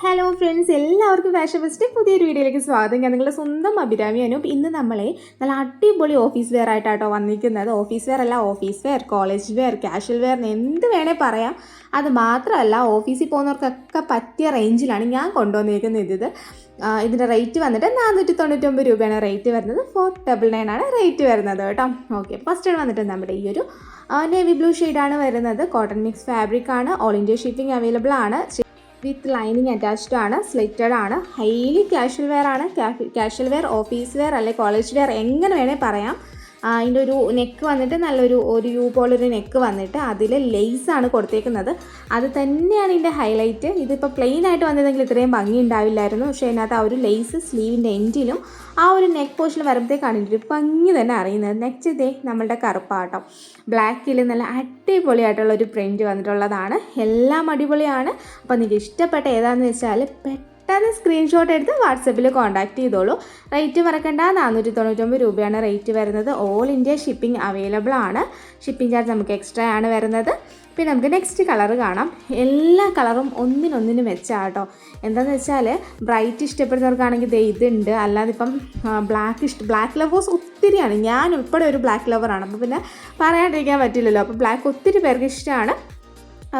Hello friends, എല്ലാവർക്കും fashion fest പുതിയൊരു വീഡിയോയിലേക്ക് സ്വാഗതം. ഞാൻ നിങ്ങളുടെ സ്വന്തം അഭിരാമി അനൂപ്. ഇന്ന് നമ്മളെ നല്ല അടിപൊളി ഓഫീസ് വെയർ ആയിട്ടാട്ടോ വന്നിരിക്കുന്നത്. ഓഫീസ് വെയർ അല്ല, office wear, college wear, casual wear എന്ത് വേണേൽ പറയാം. അത് മാത്രമല്ല, ഓഫീസിൽ പോകുന്നവർക്കൊക്കെ പറ്റിയ റേഞ്ചിലാണ് ഞാൻ കൊണ്ടുവന്നിരിക്കുന്നത്. ഇതിൻ്റെ റേറ്റ് വന്നിട്ട് 499 രൂപയാണ് റേറ്റ് വരുന്നത്. 499 ആണ് റേറ്റ് വരുന്നത് കേട്ടോ. ഓക്കെ, ഫസ്റ്റ് വന്നിട്ട് നമ്മുടെ ഈ ഒരു നേവി ബ്ലൂ ഷെയ്ഡാണ് വരുന്നത്. കോട്ടൺ മിക്സ് ഫാബ്രിക് ആണ്. ഓൾ ഇന്ത്യ ഷിപ്പിംഗ് അവൈലബിൾ ആണ്. വിത്ത് ലൈനിങ് അറ്റാച്ച്ഡ് ആണ്. സ്ലിറ്റഡ് ആണ്. ഹൈലി കാഷ്വൽ വെയർ ആണ്. കാഷ്വൽ വെയർ, ഓഫീസ് വെയർ അല്ലെ കോളേജ് വെയർ എങ്ങനെ വേണേൽ പറയാം. അതിൻ്റെ ഒരു നെക്ക് വന്നിട്ട് നല്ലൊരു യു പോലൊരു നെക്ക് വന്നിട്ട് അതിൽ ലേസാണ് കൊടുത്തേക്കുന്നത്. അത് തന്നെയാണ് ഇതിൻ്റെ ഹൈലൈറ്റ്. ഇതിപ്പോൾ പ്ലെയിൻ ആയിട്ട് വന്നിരുന്നെങ്കിൽ ഇത്രയും ഭംഗി ഉണ്ടാവില്ലായിരുന്നു. പക്ഷേ അതിനകത്ത് ആ ഒരു ലേസ് സ്ലീവിൻ്റെ എൻഡിലും ആ ഒരു നെക്ക് പോർഷനിൽ വരുമ്പോഴത്തേക്കാണ് ഇതിൻ്റെ ഒരു ഭംഗി തന്നെ അറിയുന്നത്. നെക്സ്റ്റ് ഇതേ നമ്മളുടെ കറുപ്പാട്ടോ, ബ്ലാക്കിൽ നല്ല അടിപൊളിയായിട്ടുള്ളൊരു പ്രിൻറ്റ് വന്നിട്ടുള്ളതാണ്. എല്ലാം അടിപൊളിയാണ്. അപ്പോൾ നിങ്ങൾക്ക് ഇഷ്ടപ്പെട്ട ഏതാണെന്ന് വെച്ചാൽ പെട്ടെന്ന് സ്ക്രീൻഷോട്ട് എടുത്ത് വാട്സപ്പിൽ കോൺടാക്ട് ചെയ്തോളൂ. റേറ്റ് മറക്കണ്ട, 499 രൂപയാണ് റേറ്റ് വരുന്നത്. ഓൾ ഇന്ത്യ ഷിപ്പിംഗ് അവൈലബിൾ ആണ്. ഷിപ്പിംഗ് ചാർജ് നമുക്ക് എക്സ്ട്രാ ആണ് വരുന്നത്. പിന്നെ നമുക്ക് നെക്സ്റ്റ് കളർ കാണാം. എല്ലാ കളറും ഒന്നിനൊന്നിന് മെച്ചാട്ടോ. എന്താണെന്ന് വെച്ചാൽ ബ്രൈറ്റ് ഇഷ്ടപ്പെടുന്നവർക്കാണെങ്കിൽ ഇതുണ്ട്. അല്ലാതെ ഇപ്പം ബ്ലാക്ക് ലവേഴ്സ് ഒത്തിരിയാണ്. ഞാൻ ഉൾപ്പെടെ ഒരു ബ്ലാക്ക് ലവറാണ്. അപ്പോൾ പിന്നെ പറയാണ്ടിരിക്കാൻ പറ്റില്ലല്ലോ. അപ്പോൾ ബ്ലാക്ക് ഒത്തിരി പേർക്ക് ഇഷ്ടമാണ്.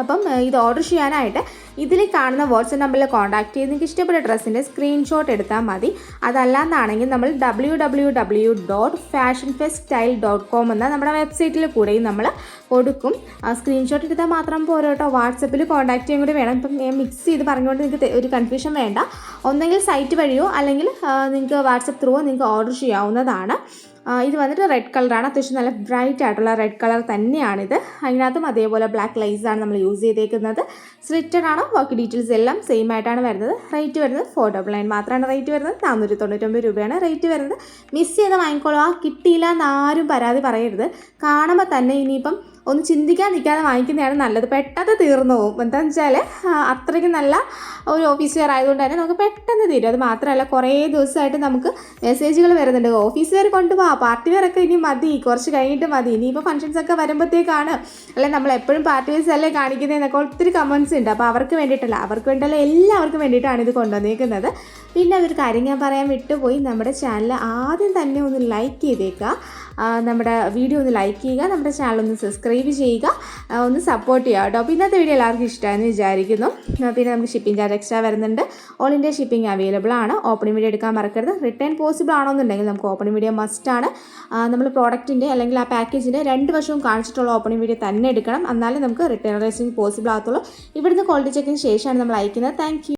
അപ്പം ഇത് ഓർഡർ ചെയ്യാനായിട്ട് ഇതിൽ കാണുന്ന വാട്സപ്പ് നമ്പറിൽ കോൺടാക്ട് ചെയ്ത് നിങ്ങൾക്ക് ഇഷ്ടപ്പെട്ട ഡ്രസ്സിൻ്റെ സ്ക്രീൻഷോട്ട് എടുത്താൽ മതി. അതല്ലാന്നാണെങ്കിൽ നമ്മൾ www.fashionfeststyle.com എന്ന നമ്മുടെ വെബ്സൈറ്റിൽ കൂടെയും നമ്മൾ കൊടുക്കും. സ്ക്രീൻഷോട്ട് എടുത്താൽ മാത്രം പോരാ കേട്ടോ, വാട്സപ്പിൽ കോൺടാക്ട് ചെയ്യാൻ കൂടി വേണം. ഇപ്പം ഞാൻ മിക്സ് ചെയ്ത് പറഞ്ഞുകൊണ്ട് നിങ്ങൾക്ക് ഒരു കൺഫ്യൂഷൻ വേണ്ട. ഒന്നെങ്കിൽ സൈറ്റ് വഴിയോ അല്ലെങ്കിൽ നിങ്ങൾക്ക് വാട്സപ്പ് ത്രൂവോ നിങ്ങൾക്ക് ഓർഡർ ചെയ്യാവുന്നതാണ്. ഇത് വന്നിട്ട് റെഡ് കളറാണ്. അത്യാവശ്യം നല്ല ബ്രൈറ്റ് ആയിട്ടുള്ള റെഡ് കളർ തന്നെയാണിത്. അതിനകത്തും അതേപോലെ ബ്ലാക്ക് ലൈസാണ് നമ്മൾ യൂസ് ചെയ്തേക്കുന്നത്. സ്ലിറ്റഡ് ആണ്. ബാക്കി ഡീറ്റെയിൽസ് എല്ലാം സെയിം ആയിട്ടാണ് വരുന്നത്. റേറ്റ് വരുന്നത് 499 മാത്രമാണ് റേറ്റ് വരുന്നത്. 499 രൂപയാണ് റേറ്റ് വരുന്നത്. മിസ് ചെയ്ത് വാങ്ങിക്കോളൂ. കിട്ടിയില്ല എന്നാരും പരാതി പറയരുത്. കാണുമ്പോൾ തന്നെ ഇനിയിപ്പം ഒന്ന് ചിന്തിക്കാൻ നിൽക്കാതെ വാങ്ങിക്കുന്നതാണ് നല്ലത്. പെട്ടെന്ന് തീർന്നു പോകും. എന്താണെന്ന് വെച്ചാൽ അത്രയ്ക്ക് നല്ല ഒരു ഓഫീസ് വെയർ ആയതുകൊണ്ട് തന്നെ നമുക്ക് പെട്ടെന്ന് തീരും. അത് മാത്രമല്ല, കുറേ ദിവസമായിട്ട് നമുക്ക് മെസ്സേജുകൾ വരുന്നുണ്ട്, ഓഫീസ് വെയർ കൊണ്ടുപോകാം, പാർട്ടി വെയർ ഒക്കെ ഇനി മതി, കുറച്ച് കഴിഞ്ഞിട്ട് മതി, ഇനിയിപ്പോൾ ഫംഗ്ഷൻസൊക്കെ വരുമ്പോഴത്തേക്കാണ്, അല്ലെങ്കിൽ നമ്മൾ എപ്പോഴും പാർട്ടി വെയർസ് അല്ലേ കാണിക്കുന്നതെന്നൊക്കെ ഒത്തിരി കമൻസ് ഉണ്ട്. അപ്പോൾ അവർക്ക് വേണ്ടിയിട്ടല്ല, എല്ലാവർക്കും വേണ്ടിയിട്ടാണ് ഇത് കൊണ്ടുവന്നേക്കുന്നത്. പിന്നെ ഒരു കാര്യം ഞാൻ പറയാൻ വിട്ടുപോയി, നമ്മുടെ ചാനൽ ആദ്യം തന്നെ ഒന്ന് ലൈക്ക് ചെയ്തേക്കുക. നമ്മുടെ വീഡിയോ ഒന്ന് ലൈക്ക് ചെയ്യുക, നമ്മുടെ ചാനൽ ഒന്ന് സബ്സ്ക്രൈബ് ചെയ്യുക, ഒന്ന് സപ്പോർട്ട് ചെയ്യുക കേട്ടോ. അപ്പോൾ ഇന്നത്തെ വീഡിയോ എല്ലാവർക്കും ഇഷ്ടമായെന്ന് വിചാരിക്കുന്നു. പിന്നെ നമുക്ക് ഷിപ്പിംഗ് ചാർജ് എക്സ്ട്രാ വരുന്നുണ്ട്. ഓൾ ഇന്ത്യ ഷിപ്പിംഗ് അവൈലബിൾ ആണ്. ഓപ്പണിംഗ് വീഡിയോ എടുക്കാൻ മറക്കരുത്. റിട്ടേൺ പോസിബിൾ ആണോന്നുണ്ടെങ്കിൽ നമുക്ക് ഓപ്പണിംഗ് വീഡിയോ മസ്റ്റാണ്. നമ്മൾ പ്രോഡക്റ്റിൻ്റെ അല്ലെങ്കിൽ ആ പാക്കേജിൻ്റെ 2 വർഷവും കാണിച്ചിട്ടുള്ള ഓപ്പണിംഗ് വീഡിയോ തന്നെ എടുക്കണം. എന്നാലേ നമുക്ക് റിട്ടേൺ റേസിംഗ് പോസിബിൾ ആകത്തുള്ളൂ. ഇവിടുന്ന് ക്വാളിറ്റി ചെക്കിന് ശേഷമാണ് നമ്മൾ അയക്കുന്നത്. Thank you.